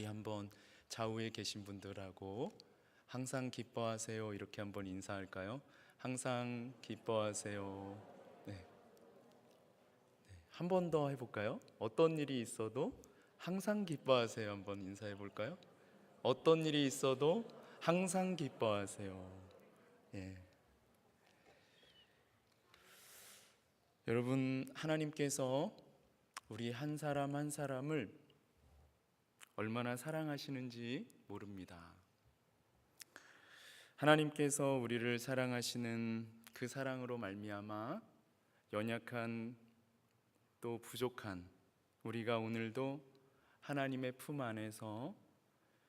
우리 한번 좌우에 계신 분들하고 항상 기뻐하세요 이렇게 한번 인사할까요? 항상 기뻐하세요. 네. 한 번 더 해볼까요? 어떤 일이 있어도 항상 기뻐하세요. 한번 인사해 볼까요? 어떤 일이 있어도 항상 기뻐하세요. 예. 여러분, 하나님께서 우리 한 사람 한 사람을 얼마나 사랑하시는지 모릅니다. 하나님께서 우리를 사랑하시는 그 사랑으로 말미암아 연약한 또 부족한 우리가 오늘도 하나님의 품 안에서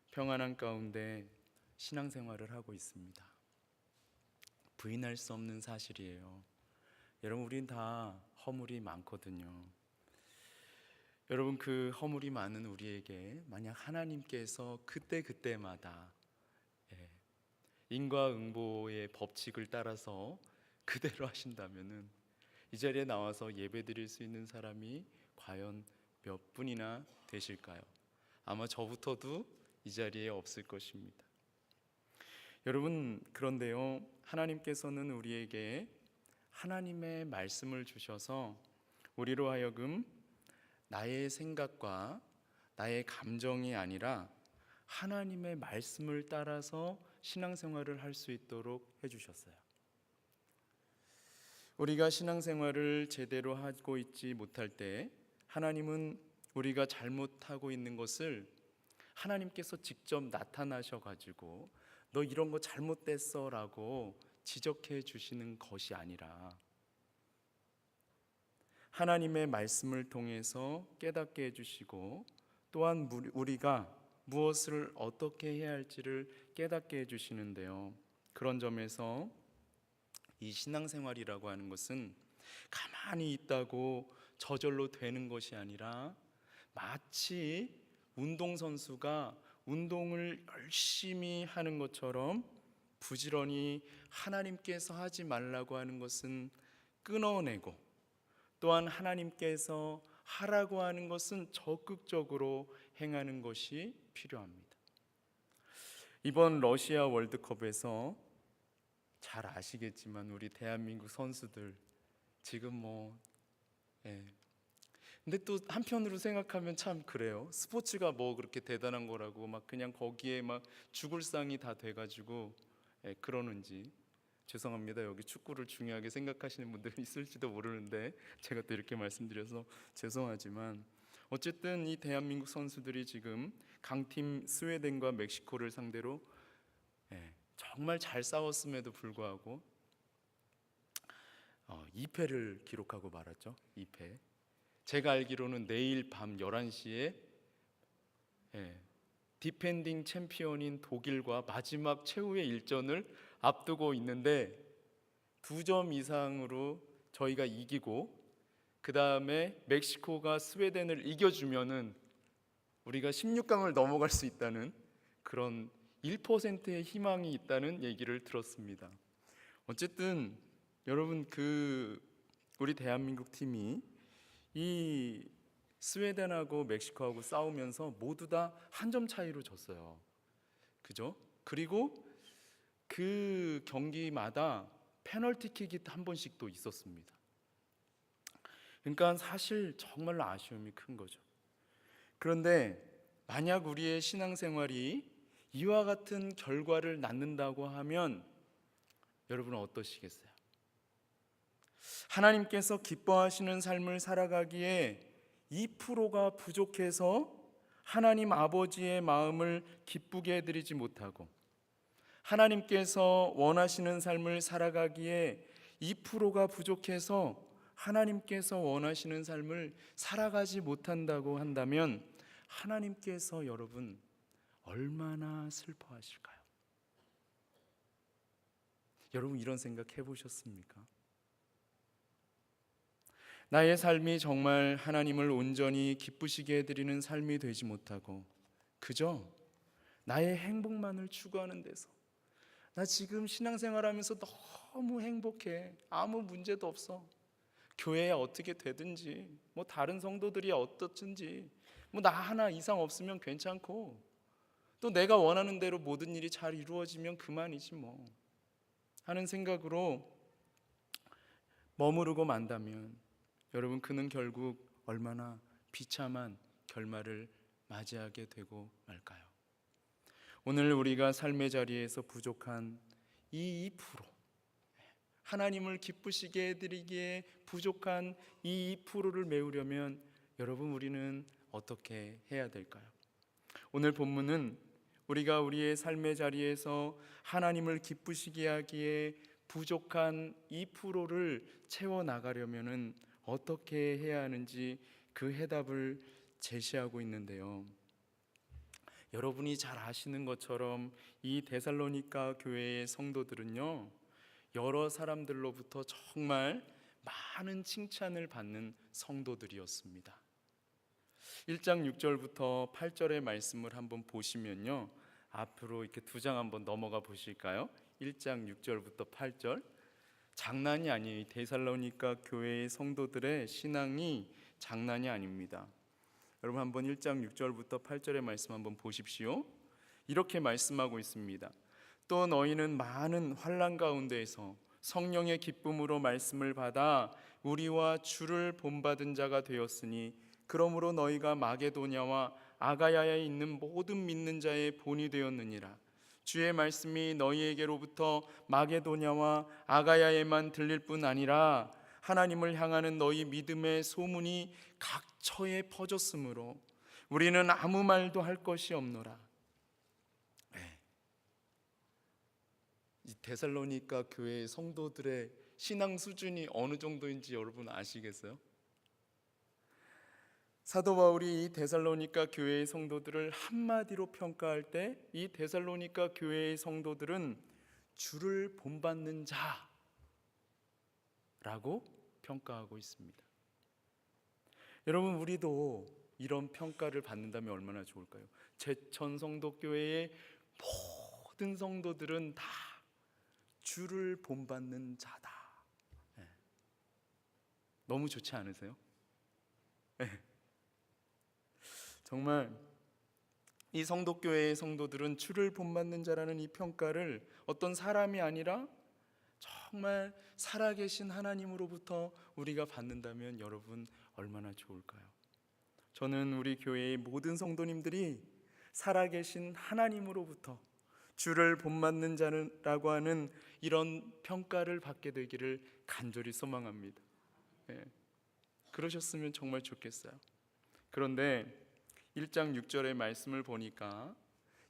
평안한 가운데 신앙생활을 하고 있습니다. 부인할 수 없는 사실이에요. 여러분, 우린 다 허물이 많거든요. 여러분, 그 허물이 많은 우리에게 만약 하나님께서 그때마다 인과응보의 법칙을 따라서 그대로 하신다면은 이 자리에 나와서 예배드릴 수 있는 사람이 과연 몇 분이나 되실까요? 아마 저부터도 이 자리에 없을 것입니다. 여러분, 그런데요, 하나님께서는 우리에게 하나님의 말씀을 주셔서 우리로 하여금 나의 생각과 나의 감정이 아니라 하나님의 말씀을 따라서 신앙생활을 할 수 있도록 해주셨어요. 우리가 신앙생활을 제대로 하고 있지 못할 때 하나님은 우리가 잘못하고 있는 것을 하나님께서 직접 나타나셔가지고 너 이런 거 잘못됐어 라고 지적해 주시는 것이 아니라 하나님의 말씀을 통해서 깨닫게 해주시고 또한 우리가 무엇을 어떻게 해야 할지를 깨닫게 해주시는데요. 그런 점에서 이 신앙생활이라고 하는 것은 가만히 있다고 저절로 되는 것이 아니라 마치 운동선수가 운동을 열심히 하는 것처럼 부지런히 하나님께서 하지 말라고 하는 것은 끊어내고 또한 하나님께서 하라고 하는 것은 적극적으로 행하는 것이 필요합니다. 이번 러시아 월드컵에서 잘 아시겠지만 우리 대한민국 선수들 지금 근데 또 한편으로 생각하면 참 그래요. 스포츠가 뭐 그렇게 대단한 거라고 막 그냥 거기에 막 죽을 상이 다 돼가지고 그러는지 죄송합니다. 여기 축구를 중요하게 생각하시는 분들이 있을지도 모르는데 제가 또 이렇게 말씀드려서 죄송하지만 어쨌든 이 대한민국 선수들이 지금 강팀 스웨덴과 멕시코를 상대로 정말 잘 싸웠음에도 불구하고 2패를 기록하고 말았죠. 2패. 제가 알기로는 내일 밤 11시에 디펜딩 챔피언인 독일과 마지막 최후의 일전을 앞두고 있는데 2점 이상으로 저희가 이기고 그 다음에 멕시코가 스웨덴을 이겨주면은 우리가 16강을 넘어갈 수 있다는 그런 1%의 희망이 있다는 얘기를 들었습니다. 어쨌든 여러분 우리 대한민국 팀이 이 스웨덴하고 멕시코하고 싸우면서 모두 다 한 점 차이로 졌어요. 그죠? 그리고 그 경기마다 페널티킥이 한 번씩 또 있었습니다. 그러니까 사실 정말로 아쉬움이 큰 거죠. 그런데 만약 우리의 신앙생활이 이와 같은 결과를 낳는다고 하면 여러분은 어떠시겠어요? 하나님께서 기뻐하시는 삶을 살아가기에 2%가 부족해서 하나님 아버지의 마음을 기쁘게 해드리지 못하고 하나님께서 원하시는 삶을 살아가기에 2%가 부족해서 하나님께서 원하시는 삶을 살아가지 못한다고 한다면 하나님께서 여러분 얼마나 슬퍼하실까요? 여러분 이런 생각 해보셨습니까? 나의 삶이 정말 하나님을 온전히 기쁘시게 해드리는 삶이 되지 못하고 그저 나의 행복만을 추구하는 데서 나 지금 신앙생활하면서 너무 행복해. 아무 문제도 없어. 교회에 어떻게 되든지 뭐 다른 성도들이 어떻든지 뭐 나 하나 이상 없으면 괜찮고 또 내가 원하는 대로 모든 일이 잘 이루어지면 그만이지 뭐 하는 생각으로 머무르고 만다면 여러분 그는 결국 얼마나 비참한 결말을 맞이하게 되고 말까요? 오늘 우리가 삶의 자리에서 부족한 이 2%, 하나님을 기쁘시게 해드리기에 부족한 이 2%를 메우려면 여러분 우리는 어떻게 해야 될까요? 오늘 본문은 우리가 우리의 삶의 자리에서 하나님을 기쁘시게 하기에 부족한 2%를 채워나가려면 어떻게 해야 하는지 그 해답을 제시하고 있는데요. 여러분이 잘 아시는 것처럼 이 데살로니가 교회의 성도들은요, 여러 사람들로부터 정말 많은 칭찬을 받는 성도들이었습니다. 1장 6절부터 8절의 말씀을 한번 보시면요, 앞으로 이렇게 두 장 한번 넘어가 보실까요? 1장 6절부터 8절. 장난이 아니에요. 이 데살로니가 교회의 성도들의 신앙이 장난이 아닙니다. 여러분 한번 1장 6절부터 8절의 말씀 한번 보십시오. 이렇게 말씀하고 있습니다. 또 너희는 많은 환난 가운데에서 성령의 기쁨으로 말씀을 받아 우리와 주를 본받은 자가 되었으니 그러므로 너희가 마게도냐와 아가야에 있는 모든 믿는 자의 본이 되었느니라. 주의 말씀이 너희에게로부터 마게도냐와 아가야에만 들릴 뿐 아니라 하나님을 향하는 너희 믿음의 소문이 각처에 퍼졌으므로 우리는 아무 말도 할 것이 없노라. 이 데살로니가 교회의 성도들의 신앙 수준이 어느 정도인지 여러분 아시겠어요? 사도 바울이 이 데살로니가 교회의 성도들을 한마디로 평가할 때 이 데살로니가 교회의 성도들은 주를 본받는 자라고 평가하고 있습니다. 여러분 우리도 이런 평가를 받는다면 얼마나 좋을까요? 제천 성도교회의 모든 성도들은 다 주를 본받는 자다. 너무 좋지 않으세요? 정말 이 성도교회의 성도들은 주를 본받는 자라는 이 평가를 어떤 사람이 아니라 정말 살아계신 하나님으로부터 우리가 받는다면 여러분 얼마나 좋을까요? 저는 우리 교회의 모든 성도님들이 살아계신 하나님으로부터 주를 본받는 자라고 하는 이런 평가를 받게 되기를 간절히 소망합니다. 그러셨으면 정말 좋겠어요. 그런데 1장 6절의 말씀을 보니까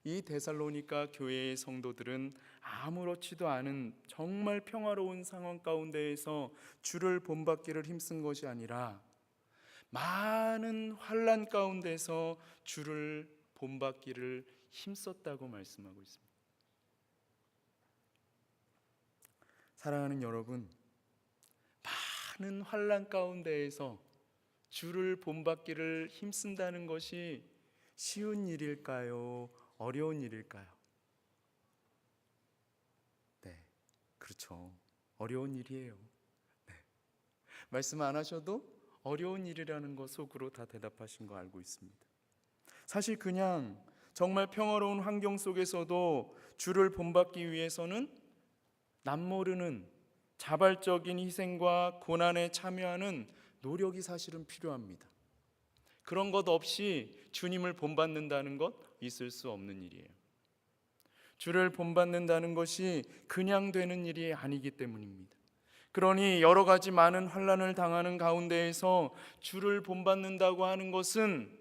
이 데살로니가 교회의 성도들은 아무렇지도 않은 정말 평화로운 상황 가운데에서 주를 본받기를 힘쓴 것이 아니라 많은 환난 가운데서 주를 본받기를 힘썼다고 말씀하고 있습니다. 사랑하는 여러분, 많은 환난 가운데에서 주를 본받기를 힘쓴다는 것이 쉬운 일일까요? 어려운 일일까요? 네, 그렇죠. 어려운 일이에요. 네. 말씀 안 하셔도 어려운 일이라는 거 속으로 다 대답하신 거 알고 있습니다. 사실 그냥 정말 평화로운 환경 속에서도 주를 본받기 위해서는 남모르는 자발적인 희생과 고난에 참여하는 노력이 사실은 필요합니다. 그런 것 없이 주님을 본받는다는 것 있을 수 없는 일이에요. 주를 본받는다는 것이 그냥 되는 일이 아니기 때문입니다. 그러니 여러 가지 많은 환난을 당하는 가운데에서 주를 본받는다고 하는 것은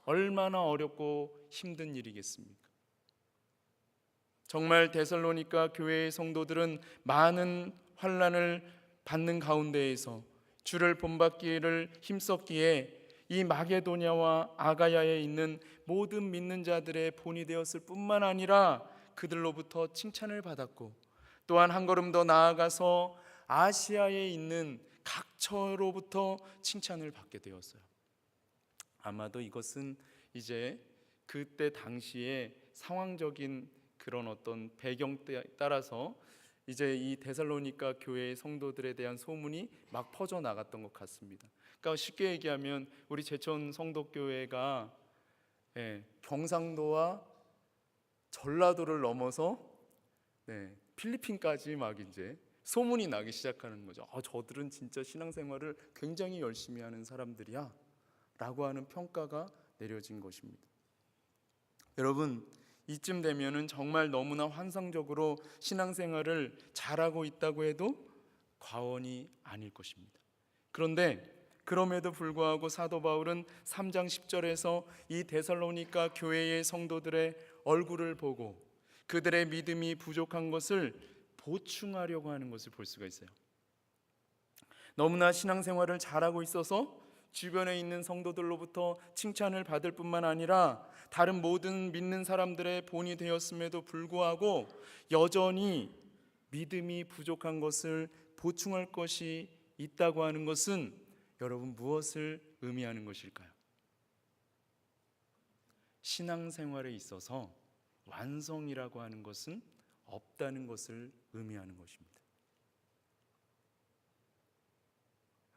얼마나 어렵고 힘든 일이겠습니까? 정말 데살로니가 교회의 성도들은 많은 환난을 받는 가운데에서 주를 본받기를 힘썼기에 이 마게도냐와 아가야에 있는 모든 믿는 자들의 본이 되었을 뿐만 아니라 그들로부터 칭찬을 받았고 또한 한 걸음 더 나아가서 아시아에 있는 각처로부터 칭찬을 받게 되었어요. 아마도 이것은 이제 그때 당시에 상황적인 그런 어떤 배경에 따라서 이제 이 데살로니가 교회의 성도들에 대한 소문이 막 퍼져 나갔던 것 같습니다. 그러니까 쉽게 얘기하면 우리 제천 성도교회가 경상도와 전라도를 넘어서 필리핀까지 막 이제 소문이 나기 시작하는 거죠. 저들은 진짜 신앙생활을 굉장히 열심히 하는 사람들이야 라고 하는 평가가 내려진 것입니다. 여러분, 이쯤 되면은 정말 너무나 환상적으로 신앙생활을 잘하고 있다고 해도 과언이 아닐 것입니다. 그런데 그럼에도 불구하고 사도 바울은 3장 10절에서 이 데살로니가 교회의 성도들의 얼굴을 보고 그들의 믿음이 부족한 것을 보충하려고 하는 것을 볼 수가 있어요. 너무나 신앙생활을 잘하고 있어서 주변에 있는 성도들로부터 칭찬을 받을 뿐만 아니라 다른 모든 믿는 사람들의 본이 되었음에도 불구하고 여전히 믿음이 부족한 것을 보충할 것이 있다고 하는 것은 여러분 무엇을 의미하는 것일까요? 신앙생활에 있어서 완성이라고 하는 것은 없다는 것을 의미하는 것입니다.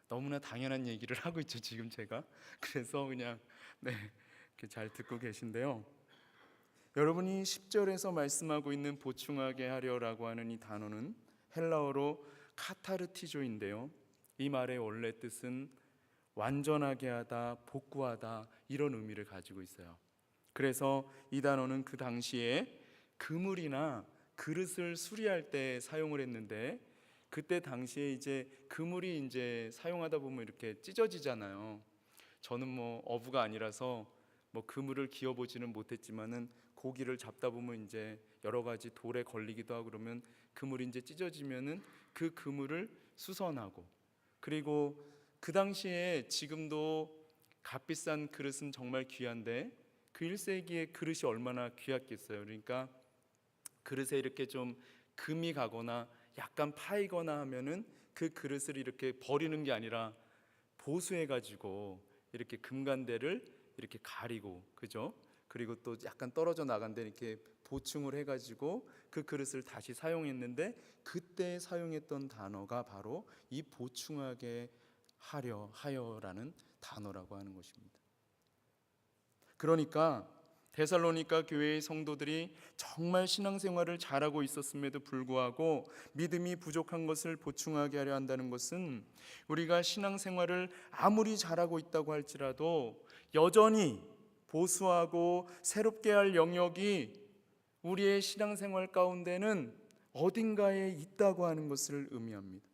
너무나 당연한 얘기를 하고 있죠 지금 제가. 그래서 그냥 이렇게 잘 듣고 계신데요. 여러분이 10절에서 말씀하고 있는 보충하게 하려라고 하는 이 단어는 헬라어로 카타르티조인데요, 이 말의 원래 뜻은 완전하게 하다, 복구하다 이런 의미를 가지고 있어요. 그래서 이 단어는 그 당시에 그물이나 그릇을 수리할 때 사용을 했는데, 그때 당시에 이제 그물이 이제 사용하다 보면 이렇게 찢어지잖아요. 저는 뭐 어부가 아니라서 뭐 그물을 기어보지는 못했지만은 고기를 잡다 보면 이제 여러 가지 돌에 걸리기도 하고 그러면 그물이 이제 찢어지면은 그 그물을 수선하고, 그리고 그 당시에 지금도 값비싼 그릇은 정말 귀한데 그 1세기의 그릇이 얼마나 귀했겠어요. 그러니까 그릇에 이렇게 좀 금이 가거나 약간 파이거나 하면은 그 그릇을 이렇게 버리는 게 아니라 보수해 가지고 이렇게 금간대를 이렇게 가리고, 그죠? 그리고 또 약간 떨어져 나간 데 이렇게 보충을 해 가지고 그 그릇을 다시 사용했는데, 그때 사용했던 단어가 바로 이 보충하게 하여라는 단어라고 하는 것입니다. 그러니까 데살로니가 교회의 성도들이 정말 신앙생활을 잘하고 있었음에도 불구하고 믿음이 부족한 것을 보충하게 하려 한다는 것은, 우리가 신앙생활을 아무리 잘하고 있다고 할지라도 여전히 보수하고 새롭게 할 영역이 우리의 신앙생활 가운데는 어딘가에 있다고 하는 것을 의미합니다.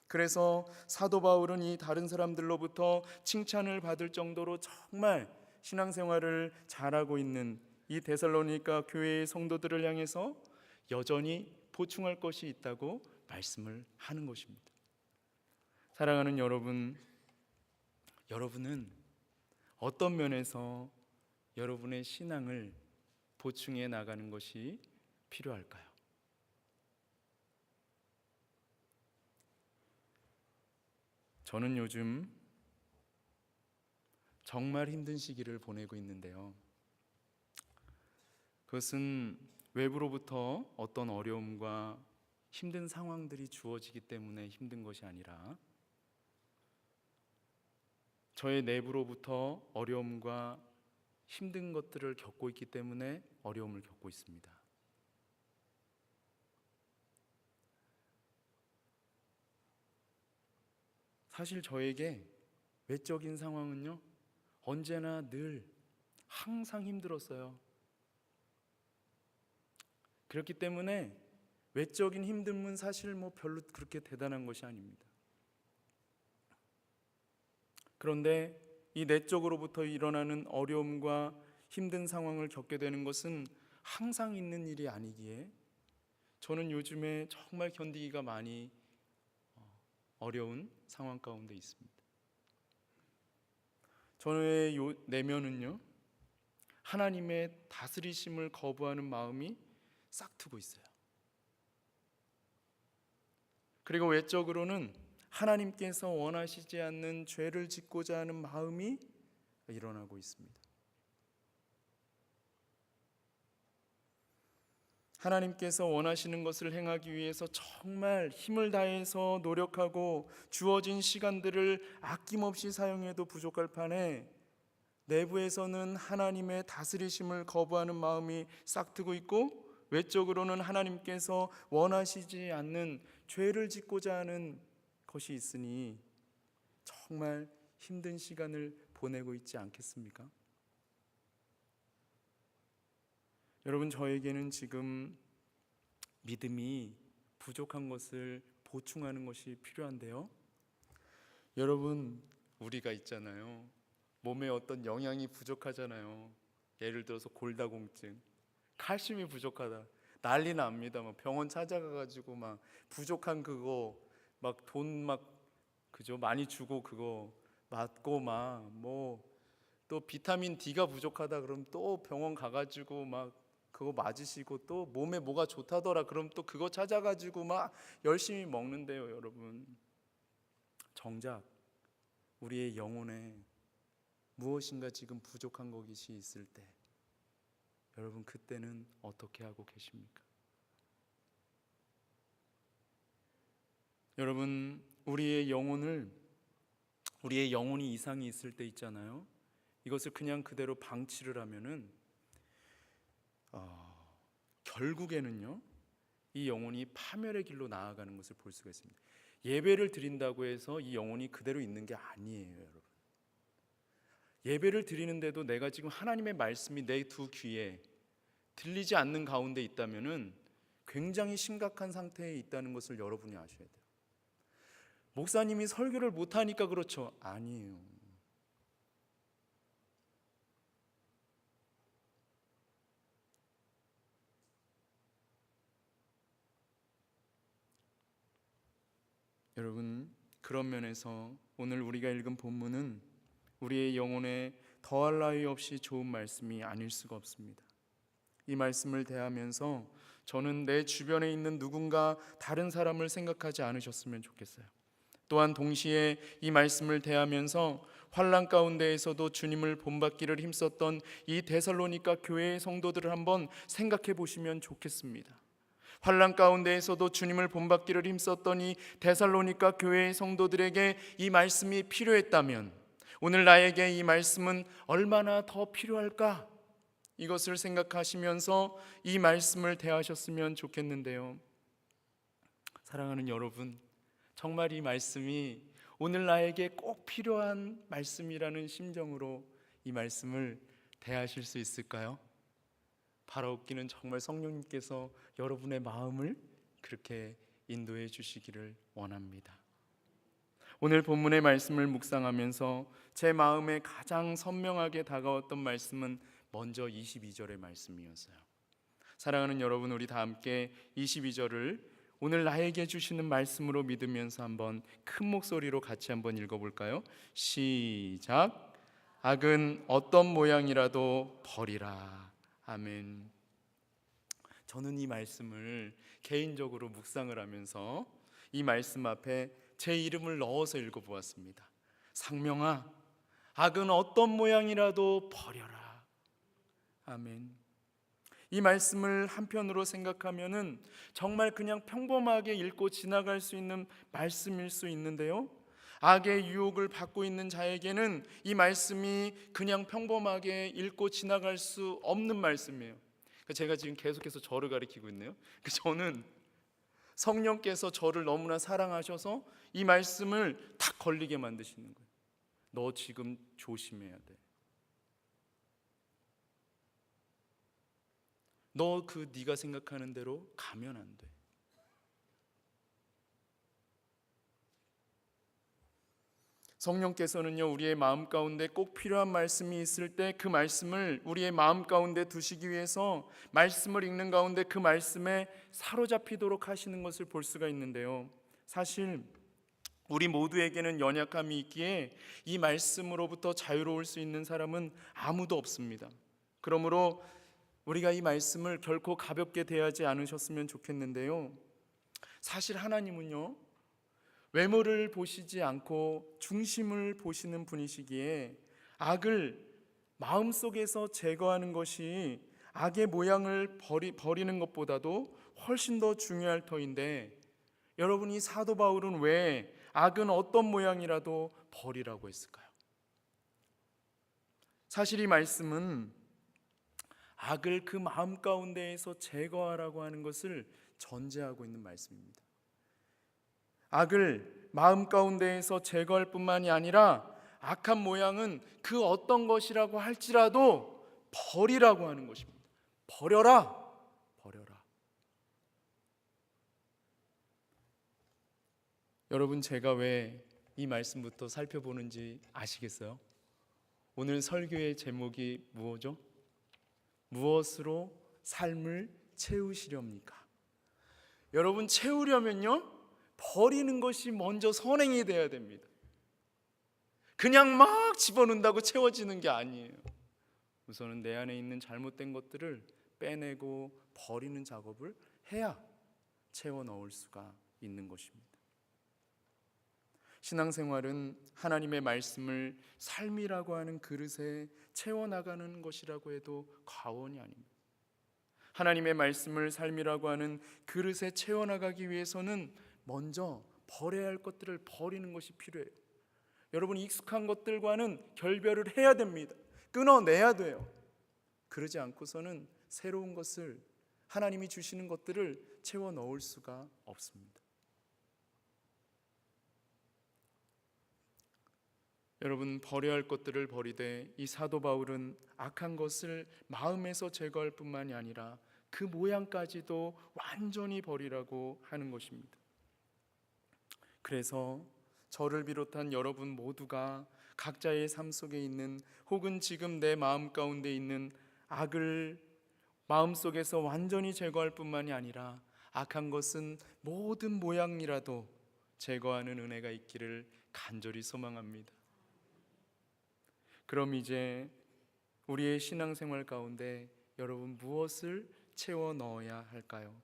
그래서 사도 바울은 이 다른 사람들로부터 칭찬을 받을 정도로 정말 신앙생활을 잘하고 있는 이 데살로니가 교회의 성도들을 향해서 여전히 보충할 것이 있다고 말씀을 하는 것입니다. 사랑하는 여러분, 여러분은 어떤 면에서 여러분의 신앙을 보충해 나가는 것이 필요할까요? 저는 요즘 정말 힘든 시기를 보내고 있는데요, 그것은 외부로부터 어떤 어려움과 힘든 상황들이 주어지기 때문에 힘든 것이 아니라 저의 내부로부터 어려움과 힘든 것들을 겪고 있기 때문에 어려움을 겪고 있습니다. 사실 저에게 외적인 상황은요, 언제나 늘 항상 힘들었어요. 그렇기 때문에 외적인 힘듦은 사실 뭐 별로 그렇게 대단한 것이 아닙니다. 그런데 이 내적으로부터 일어나는 어려움과 힘든 상황을 겪게 되는 것은 항상 있는 일이 아니기에 저는 요즘에 정말 견디기가 많이 어려운 상황 가운데 있습니다. 저의 내면은요, 하나님의 다스리심을 거부하는 마음이 싹트고 있어요. 그리고 외적으로는 하나님께서 원하시지 않는 죄를 짓고자 하는 마음이 일어나고 있습니다. 하나님께서 원하시는 것을 행하기 위해서 정말 힘을 다해서 노력하고 주어진 시간들을 아낌없이 사용해도 부족할 판에 내부에서는 하나님의 다스리심을 거부하는 마음이 싹트고 있고, 외적으로는 하나님께서 원하시지 않는 죄를 짓고자 하는 것이 있으니 정말 힘든 시간을 보내고 있지 않겠습니까? 여러분, 저에게는 지금 믿음이 부족한 것을 보충하는 것이 필요한데요. 여러분, 우리가 있잖아요. 몸에 어떤 영양이 부족하잖아요. 예를 들어서 골다공증, 칼슘이 부족하다, 난리 납니다. 막 병원 찾아가가지고 막 부족한 그거 막 돈 막 그죠 많이 주고 그거 맞고 막 뭐 또 비타민 D가 부족하다 그럼 또 병원 가가지고 막 그거 맞으시고, 또 몸에 뭐가 좋다더라 그럼 또 그거 찾아가지고 막 열심히 먹는데요. 여러분, 정작 우리의 영혼에 무엇인가 지금 부족한 것이 있을 때, 여러분 그때는 어떻게 하고 계십니까? 여러분, 우리의 영혼이 이상이 있을 때 있잖아요. 이것을 그냥 그대로 방치를 하면은 결국에는요, 이 영혼이 파멸의 길로 나아가는 것을 볼 수가 있습니다. 예배를 드린다고 해서 이 영혼이 그대로 있는 게 아니에요. 여러분, 예배를 드리는데도 내가 지금 하나님의 말씀이 내 두 귀에 들리지 않는 가운데 있다면은 굉장히 심각한 상태에 있다는 것을 여러분이 아셔야 돼요. 목사님이 설교를 못하니까 그렇죠? 아니에요. 여러분, 그런 면에서 오늘 우리가 읽은 본문은 우리의 영혼에 더할 나위 없이 좋은 말씀이 아닐 수가 없습니다. 이 말씀을 대하면서 저는 내 주변에 있는 누군가 다른 사람을 생각하지 않으셨으면 좋겠어요. 또한 동시에 이 말씀을 대하면서 환난 가운데에서도 주님을 본받기를 힘썼던 이 데살로니가 교회의 성도들을 한번 생각해 보시면 좋겠습니다. 환난 가운데에서도 주님을 본받기를 힘썼던 이 데살로니가 교회의 성도들에게 이 말씀이 필요했다면 오늘 나에게 이 말씀은 얼마나 더 필요할까? 이것을 생각하시면서 이 말씀을 대하셨으면 좋겠는데요. 사랑하는 여러분, 정말 이 말씀이 오늘 나에게 꼭 필요한 말씀이라는 심정으로 이 말씀을 대하실 수 있을까요? 바라옵기는 정말 성령님께서 여러분의 마음을 그렇게 인도해 주시기를 원합니다. 오늘 본문의 말씀을 묵상하면서 제 마음에 가장 선명하게 다가왔던 말씀은 먼저 22절의 말씀이었어요. 사랑하는 여러분, 우리 다 함께 22절을 오늘 나에게 주시는 말씀으로 믿으면서 한번 큰 목소리로 같이 한번 읽어볼까요? 시작. 악은 어떤 모양이라도 버리라. 아멘. 저는 이 말씀을 개인적으로 묵상을 하면서 이 말씀 앞에 제 이름을 넣어서 읽어보았습니다. 상명아, 악은 어떤 모양이라도 버려라. 아멘. 이 말씀을 한편으로 생각하면은 정말 그냥 평범하게 읽고 지나갈 수 있는 말씀일 수 있는데요, 악의 유혹을 받고 있는 자에게는 이 말씀이 그냥 평범하게 읽고 지나갈 수 없는 말씀이에요. 제가 지금 계속해서 저를 가리키고 있네요. 저는 성령께서 저를 너무나 사랑하셔서 이 말씀을 탁 걸리게 만드시는 거예요. 너 지금 조심해야 돼. 너 네가 생각하는 대로 가면 안 돼. 성령께서는요, 우리의 마음 가운데 꼭 필요한 말씀이 있을 때 그 말씀을 우리의 마음 가운데 두시기 위해서 말씀을 읽는 가운데 그 말씀에 사로잡히도록 하시는 것을 볼 수가 있는데요, 사실 우리 모두에게는 연약함이 있기에 이 말씀으로부터 자유로울 수 있는 사람은 아무도 없습니다. 그러므로 우리가 이 말씀을 결코 가볍게 대하지 않으셨으면 좋겠는데요, 사실 하나님은요, 외모를 보시지 않고 중심을 보시는 분이시기에 악을 마음속에서 제거하는 것이 악의 모양을 버리는 것보다도 훨씬 더 중요할 터인데, 여러분이 사도 바울은 왜 악은 어떤 모양이라도 버리라고 했을까요? 사실 이 말씀은 악을 그 마음 가운데에서 제거하라고 하는 것을 전제하고 있는 말씀입니다. 악을 마음 가운데에서 제거할 뿐만이 아니라 악한 모양은 그 어떤 것이라고 할지라도 버리라고 하는 것입니다. 버려라, 버려라. 여러분, 제가 왜 이 말씀부터 살펴보는지 아시겠어요? 오늘 설교의 제목이 무엇죠? 무엇으로 삶을 채우시렵니까? 여러분, 채우려면요, 버리는 것이 먼저 선행이 돼야 됩니다. 그냥 막 집어넣는다고 채워지는 게 아니에요. 우선은 내 안에 있는 잘못된 것들을 빼내고 버리는 작업을 해야 채워 넣을 수가 있는 것입니다. 신앙생활은 하나님의 말씀을 삶이라고 하는 그릇에 채워나가는 것이라고 해도 과언이 아닙니다. 하나님의 말씀을 삶이라고 하는 그릇에 채워나가기 위해서는 먼저 버려야 할 것들을 버리는 것이 필요해요. 여러분, 익숙한 것들과는 결별을 해야 됩니다. 끊어내야 돼요. 그러지 않고서는 새로운 것을, 하나님이 주시는 것들을 채워 넣을 수가 없습니다. 여러분, 버려야 할 것들을 버리되 이 사도 바울은 악한 것을 마음에서 제거할 뿐만이 아니라 그 모양까지도 완전히 버리라고 하는 것입니다. 그래서 저를 비롯한 여러분 모두가 각자의 삶 속에 있는, 혹은 지금 내 마음 가운데 있는 악을 마음속에서 완전히 제거할 뿐만이 아니라 악한 것은 모든 모양이라도 제거하는 은혜가 있기를 간절히 소망합니다. 그럼 이제 우리의 신앙생활 가운데 여러분, 무엇을 채워 넣어야 할까요?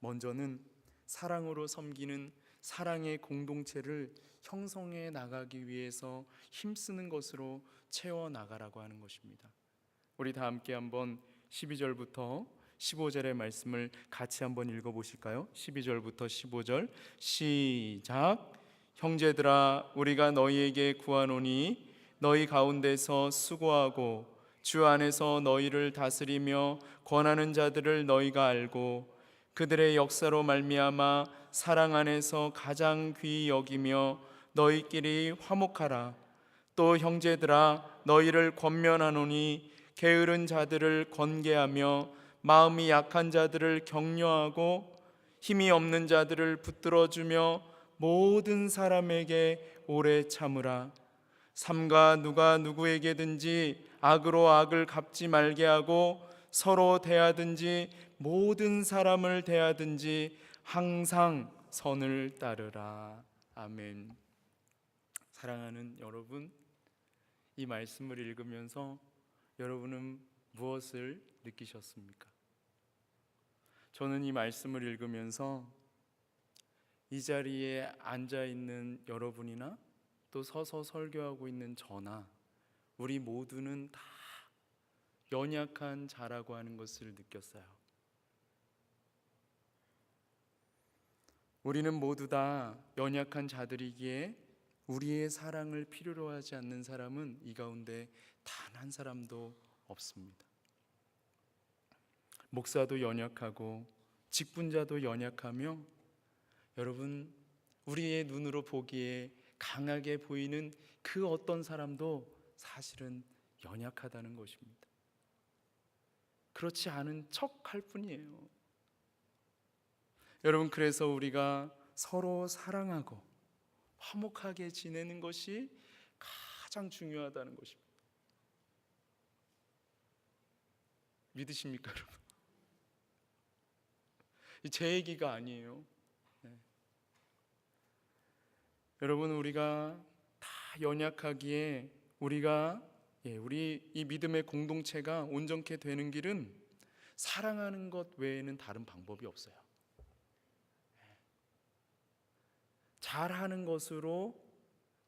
먼저는 사랑으로 섬기는 사랑의 공동체를 형성해 나가기 위해서 힘쓰는 것으로 채워 나가라고 하는 것입니다. 우리 다 함께 한번 12절부터 15절의 말씀을 같이 한번 읽어보실까요? 12절부터 15절 시작. 형제들아, 우리가 너희에게 구하노니 너희 가운데서 수고하고 주 안에서 너희를 다스리며 권하는 자들을 너희가 알고 그들의 역사로 말미암아 사랑 안에서 가장 귀히 여기며 너희끼리 화목하라. 또 형제들아, 너희를 권면하노니 게으른 자들을 권계하며 마음이 약한 자들을 격려하고 힘이 없는 자들을 붙들어주며 모든 사람에게 오래 참으라. 삼가 누가 누구에게든지 악으로 악을 갚지 말게 하고 서로 대하든지 모든 사람을 대하든지 항상 선을 따르라. 아멘. 사랑하는 여러분, 이 말씀을 읽으면서 여러분은 무엇을 느끼셨습니까? 저는 이 말씀을 읽으면서 이 자리에 앉아 있는 여러분이나 또 서서 설교하고 있는 저나 우리 모두는 다 연약한 자라고 하는 것을 느꼈어요. 우리는 모두 다 연약한 자들이기에 우리의 사랑을 필요로 하지 않는 사람은 이 가운데 단 한 사람도 없습니다. 목사도 연약하고 직분자도 연약하며, 여러분, 우리의 눈으로 보기에 강하게 보이는 그 어떤 사람도 사실은 연약하다는 것입니다. 그렇지 않은 척 할 뿐이에요. 여러분, 그래서 우리가 서로 사랑하고 화목하게 지내는 것이 가장 중요하다는 것입니다. 믿으십니까, 여러분? 제 얘기가 아니에요. 여러분, 우리가 다 연약하기에 우리 이 믿음의 공동체가 온전케 되는 길은 사랑하는 것 외에는 다른 방법이 없어요. 잘하는 것으로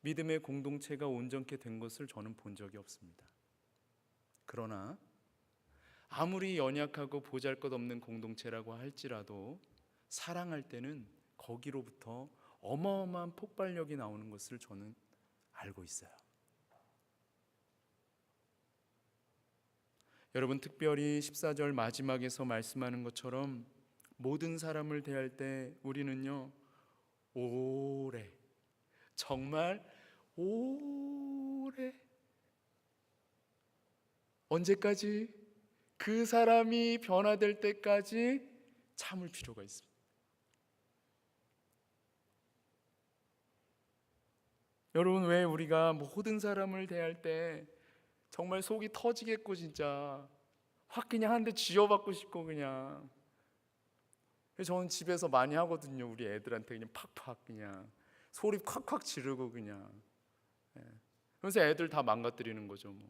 믿음의 공동체가 온전케 된 것을 저는 본 적이 없습니다. 그러나 아무리 연약하고 보잘것없는 공동체라고 할지라도 사랑할 때는 거기로부터 어마어마한 폭발력이 나오는 것을 저는 알고 있어요. 여러분, 특별히 14절 마지막에서 말씀하는 것처럼 모든 사람을 대할 때 우리는요, 오래, 정말 오래, 언제까지? 그 사람이 변화될 때까지 참을 필요가 있습니다. 여러분, 왜 우리가 모든 사람을 대할 때 정말 속이 터지겠고 진짜 확 그냥 한 대 쥐어받고 싶고 그냥. 저는 집에서 많이 하거든요. 우리 애들한테 그냥 팍팍 그냥 소리 콱콱 지르고 그냥. 그래서 애들 다 망가뜨리는 거죠 뭐.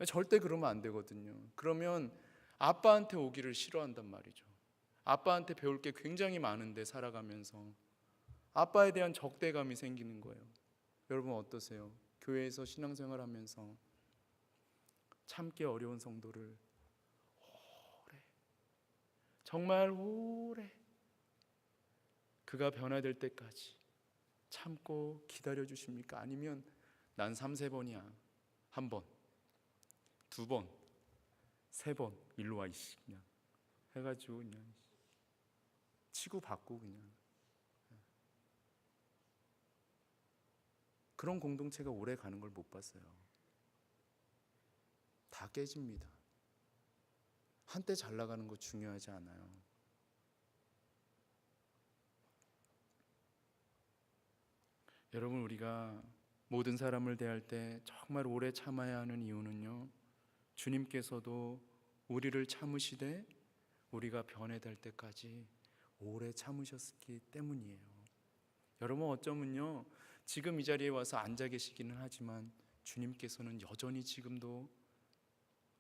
절대 그러면 안 되거든요. 그러면 아빠한테 오기를 싫어한단 말이죠. 아빠한테 배울 게 굉장히 많은데 살아가면서 아빠에 대한 적대감이 생기는 거예요. 여러분 어떠세요? 교회에서 신앙생활 하면서 참기 어려운 성도를 오래, 정말 오래 그가 변화될 때까지 참고 기다려 주십니까? 아니면 난 3-4번이야, 한 번, 2번, 3번 일로 와 이씨 그냥 해가지고 그냥 치고받고 그냥. 그런 공동체가 오래 가는 걸 못 봤어요. 다 깨집니다. 한때 잘 나가는 거 중요하지 않아요. 여러분, 우리가 모든 사람을 대할 때 정말 오래 참아야 하는 이유는요, 주님께서도 우리를 참으시되 우리가 변해될 때까지 오래 참으셨기 때문이에요. 여러분, 어쩌면요 지금 이 자리에 와서 앉아 계시기는 하지만 주님께서는 여전히 지금도,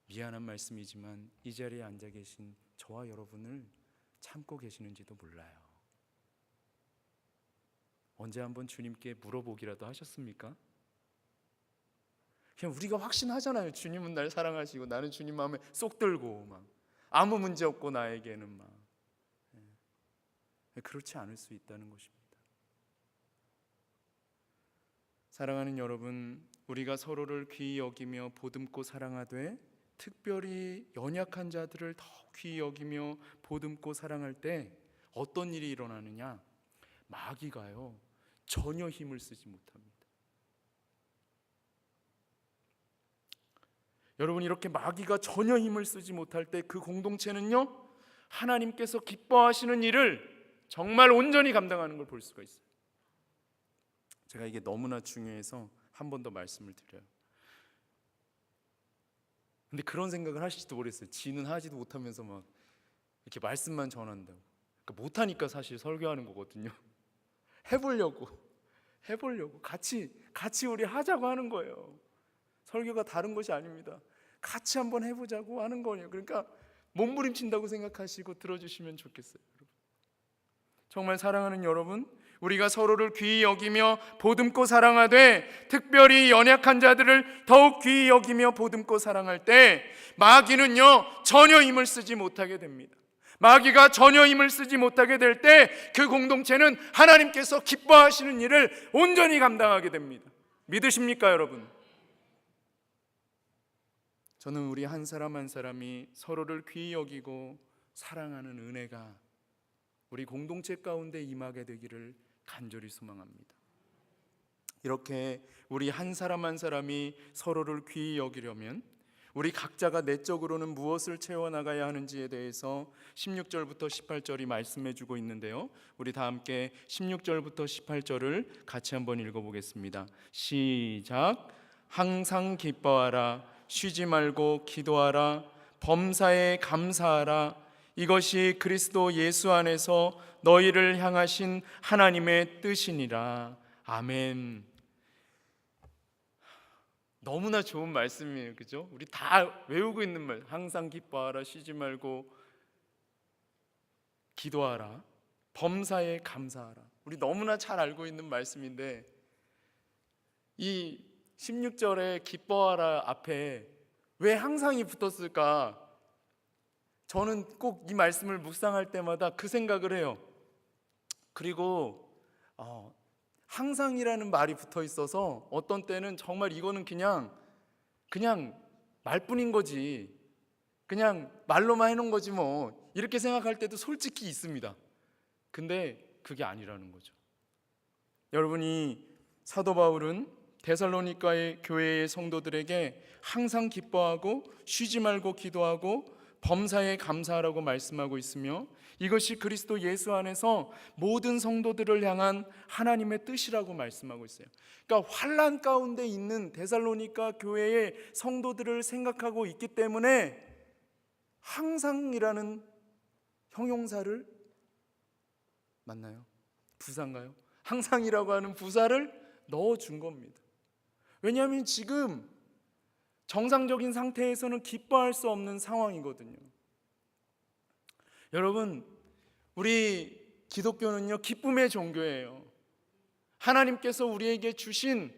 미안한 말씀이지만 이 자리에 앉아 계신 저와 여러분을 참고 계시는지도 몰라요. 언제 한번 주님께 물어보기라도 하셨습니까? 그냥 우리가 확신하잖아요. 주님은 날 사랑하시고 나는 주님 마음에 쏙 들고 막 아무 문제 없고 나에게는 막. 그렇지 않을 수 있다는 것입니다. 사랑하는 여러분, 우리가 서로를 귀히 여기며 보듬고 사랑하되 특별히 연약한 자들을 더욱 귀히 여기며 보듬고 사랑할 때 어떤 일이 일어나느냐? 마귀가요 전혀 힘을 쓰지 못합니다. 여러분, 이렇게 마귀가 전혀 힘을 쓰지 못할 때 그 공동체는요 하나님께서 기뻐하시는 일을 정말 온전히 감당하는 걸 볼 수가 있어요. 제가 이게 너무나 중요해서 한 번 더 말씀을 드려요. 근데 그런 생각을 하실지도 모르겠어요. 지는 하지도 못하면서 막 이렇게 말씀만 전한다고. 그러니까 못하니까 사실 설교하는 거거든요. 해보려고 같이 우리 하자고 하는 거예요. 설교가 다른 것이 아닙니다. 같이 한번 해보자고 하는 거예요. 그러니까 몸부림친다고 생각하시고 들어주시면 좋겠어요. 정말 사랑하는 여러분, 우리가 서로를 귀히 여기며 보듬고 사랑하되 특별히 연약한 자들을 더욱 귀히 여기며 보듬고 사랑할 때 마귀는요 전혀 힘을 쓰지 못하게 됩니다. 마귀가 전혀 힘을 쓰지 못하게 될 때 그 공동체는 하나님께서 기뻐하시는 일을 온전히 감당하게 됩니다. 믿으십니까 여러분? 저는 우리 한 사람 한 사람이 서로를 귀히 여기고 사랑하는 은혜가 우리 공동체 가운데 임하게 되기를 간절히 소망합니다. 이렇게 우리 한 사람 한 사람이 서로를 귀히 여기려면 우리 각자가 내적으로는 무엇을 채워나가야 하는지에 대해서 16절부터 18절이 말씀해 주고 있는데요, 우리 다 함께 16절부터 18절을 같이 한번 읽어보겠습니다. 시작. 항상 기뻐하라, 쉬지 말고 기도하라, 범사에 감사하라. 이것이 그리스도 예수 안에서 너희를 향하신 하나님의 뜻이니라. 아멘. 너무나 좋은 말씀이에요, 그죠? 우리 다 외우고 있는 말. 항상 기뻐하라, 쉬지 말고 기도하라, 범사에 감사하라. 우리 너무나 잘 알고 있는 말씀인데 이 16절에 기뻐하라 앞에 왜 항상이 붙었을까? 저는 꼭 이 말씀을 묵상할 때마다 그 생각을 해요. 그리고 항상이라는 말이 붙어 있어서 어떤 때는 정말 이거는 그냥 말뿐인 거지, 그냥 말로만 해놓은 거지 뭐, 이렇게 생각할 때도 솔직히 있습니다. 근데 그게 아니라는 거죠. 여러분이 사도 바울은 데살로니가의 교회의 성도들에게 항상 기뻐하고 쉬지 말고 기도하고 범사에 감사하라고 말씀하고 있으며, 이것이 그리스도 예수 안에서 모든 성도들을 향한 하나님의 뜻이라고 말씀하고 있어요. 그러니까 환난 가운데 있는 데살로니가 교회의 성도들을 생각하고 있기 때문에 항상이라는 형용사를, 맞나요? 부사인가요? 항상이라고 하는 부사를 넣어준 겁니다. 왜냐하면 지금 정상적인 상태에서는 기뻐할 수 없는 상황이거든요. 여러분, 우리 기독교는요, 기쁨의 종교예요. 하나님께서 우리에게 주신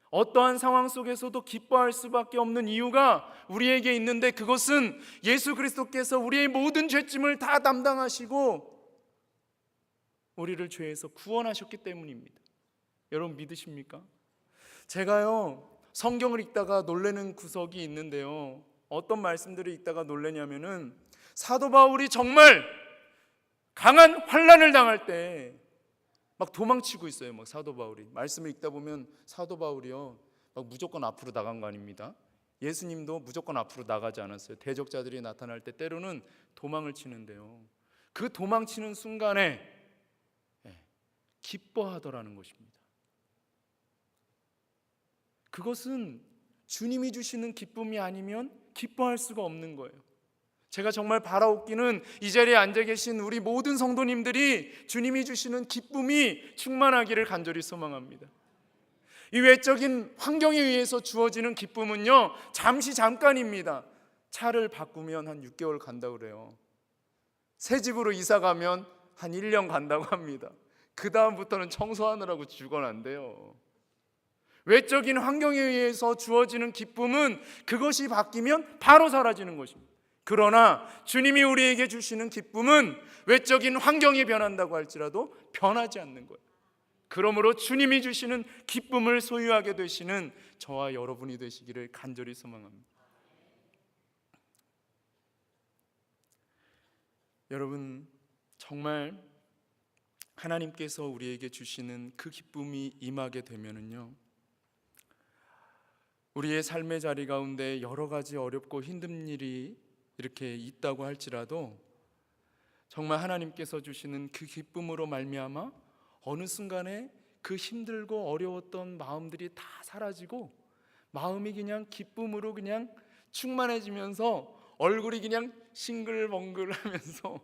어떠한 상황 속에서도 기뻐할 수밖에 없는 이유가 우리에게 있는데, 그것은 예수 그리스도께서 우리의 모든 죄짐을 다 담당하시고 우리를 죄에서 구원하셨기 때문입니다. 여러분 믿으십니까? 제가요, 성경을 읽다가 놀라는 구석이 있는데요, 어떤 말씀들을 읽다가 놀라냐면은, 사도 바울이 정말 강한 환난을 당할 때 막 도망치고 있어요. 막 사도 바울이 말씀을 읽다 보면 사도 바울이요, 막 무조건 앞으로 나간 거 아닙니다. 예수님도 무조건 앞으로 나가지 않았어요. 대적자들이 나타날 때 때로는 도망을 치는데요, 그 도망치는 순간에 기뻐하더라는 것입니다. 그것은 주님이 주시는 기쁨이 아니면 기뻐할 수가 없는 거예요. 제가 정말 바라옵기는 이 자리에 앉아 계신 우리 모든 성도님들이 주님이 주시는 기쁨이 충만하기를 간절히 소망합니다. 이 외적인 환경에 의해서 주어지는 기쁨은요, 잠깐입니다. 차를 바꾸면 한 6개월 간다고 그래요. 새 집으로 이사 가면 한 1년 간다고 합니다. 그 다음부터는 청소하느라고 죽어난대요. 외적인 환경에 의해서 주어지는 기쁨은 그것이 바뀌면 바로 사라지는 것입니다. 그러나 주님이 우리에게 주시는 기쁨은 외적인 환경이 변한다고 할지라도 변하지 않는 거예요. 그러므로 주님이 주시는 기쁨을 소유하게 되시는 저와 여러분이 되시기를 간절히 소망합니다. 여러분, 정말 하나님께서 우리에게 주시는 그 기쁨이 임하게 되면은요, 우리의 삶의 자리 가운데 여러 가지 어렵고 힘든 일이 이렇게 있다고 할지라도 정말 하나님께서 주시는 그 기쁨으로 말미암아 어느 순간에 그 힘들고 어려웠던 마음들이 다 사라지고 마음이 그냥 기쁨으로 그냥 충만해지면서 얼굴이 그냥 싱글벙글하면서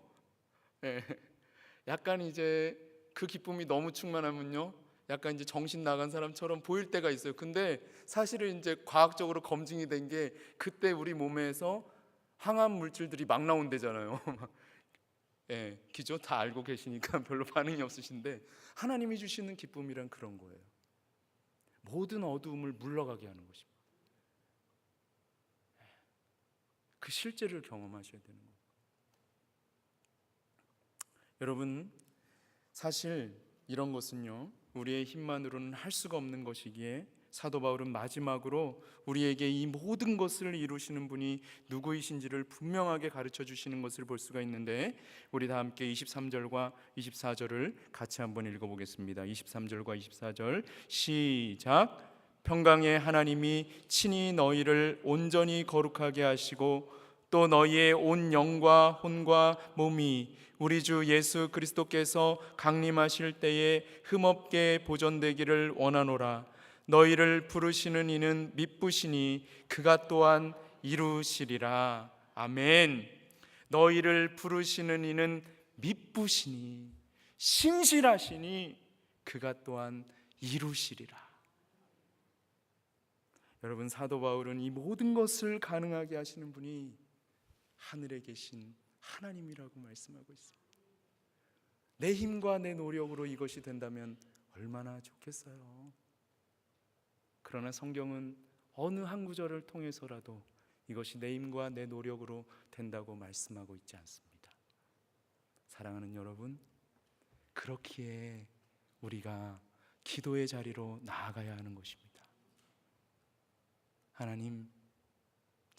약간 이제 그 기쁨이 너무 충만하면요, 약간 이제 정신 나간 사람처럼 보일 때가 있어요. 근데 사실은 이제 과학적으로 검증이 된 게 그때 우리 몸에서 항암 물질들이 막 나온대잖아요. 기죠? 다 알고 계시니까 별로 반응이 없으신데, 하나님이 주시는 기쁨이란 그런 거예요. 모든 어두움을 물러가게 하는 것입니다. 그 실제를 경험하셔야 되는 거예요. 여러분, 사실 이런 것은요, 우리의 힘만으로는 할 수가 없는 것이기에 사도 바울은 마지막으로 우리에게 이 모든 것을 이루시는 분이 누구이신지를 분명하게 가르쳐 주시는 것을 볼 수가 있는데, 우리 다 함께 23절과 24절을 같이 한번 읽어보겠습니다. 23절과 24절 시작. 평강의 하나님이 친히 너희를 온전히 거룩하게 하시고 또 너희의 온 영과 혼과 몸이 우리 주 예수 그리스도께서 강림하실 때에 흠없게 보존되기를 원하노라. 너희를 부르시는 이는 미쁘시니 그가 또한 이루시리라. 아멘. 너희를 부르시는 이는 미쁘시니 신실하시니 그가 또한 이루시리라. 여러분, 사도 바울은 이 모든 것을 가능하게 하시는 분이 하늘에 계신 하나님이라고 말씀하고 있습니다. 내 힘과 내 노력으로 이것이 된다면 얼마나 좋겠어요. 그러나 성경은 어느 한 구절을 통해서라도 이것이 내 힘과 내 노력으로 된다고 말씀하고 있지 않습니다. 사랑하는 여러분, 그렇기에 우리가 기도의 자리로 나아가야 하는 것입니다. 하나님,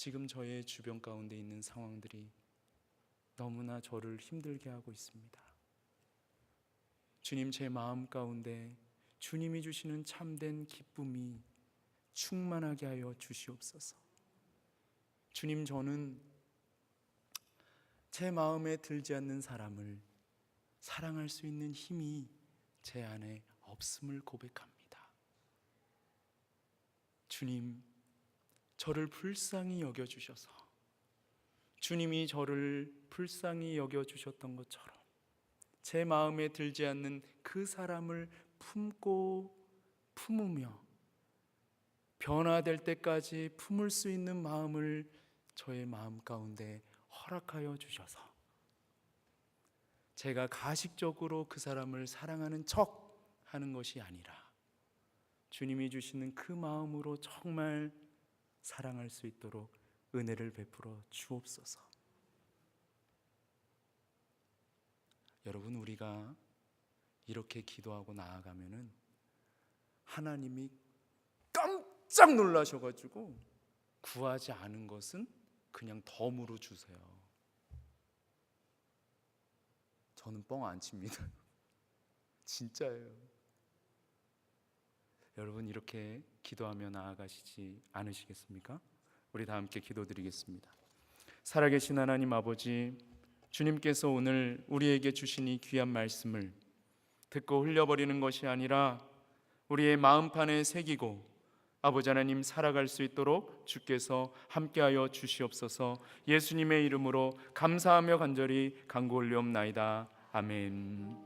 지금 저의 주변 가운데 있는 상황들이 너무나 저를 힘들게 하고 있습니다. 주님, 제 마음 가운데 주님이 주시는 참된 기쁨이 충만하게 하여 주시옵소서. 주님, 저는 제 마음에 들지 않는 사람을 사랑할 수 있는 힘이 제 안에 없음을 고백합니다. 주님, 저를 불쌍히 여겨주셔서 주님이 저를 불쌍히 여겨주셨던 것처럼 제 마음에 들지 않는 그 사람을 품고 품으며 변화될 때까지 품을 수 있는 마음을 저의 마음 가운데 허락하여 주셔서 제가 가식적으로 그 사람을 사랑하는 척 하는 것이 아니라 주님이 주시는 그 마음으로 정말 사랑할 수 있도록 은혜를 베풀어 주옵소서. 여러분, 우리가 이렇게 기도하고 나아가면은 하나님이 깜짝 놀라셔가지고 구하지 않은 것은 그냥 덤으로 주세요. 저는 뻥 안 칩니다. 진짜예요. 여러분, 이렇게 기도하며 나아가시지 않으시겠습니까? 우리 다 함께 기도드리겠습니다. 살아계신 하나님 아버지, 주님께서 오늘 우리에게 주신 이 귀한 말씀을 듣고 흘려버리는 것이 아니라 우리의 마음판에 새기고 아버지 하나님 살아갈 수 있도록 주께서 함께하여 주시옵소서. 예수님의 이름으로 감사하며 간절히 간구 올리옵나이다. 아멘.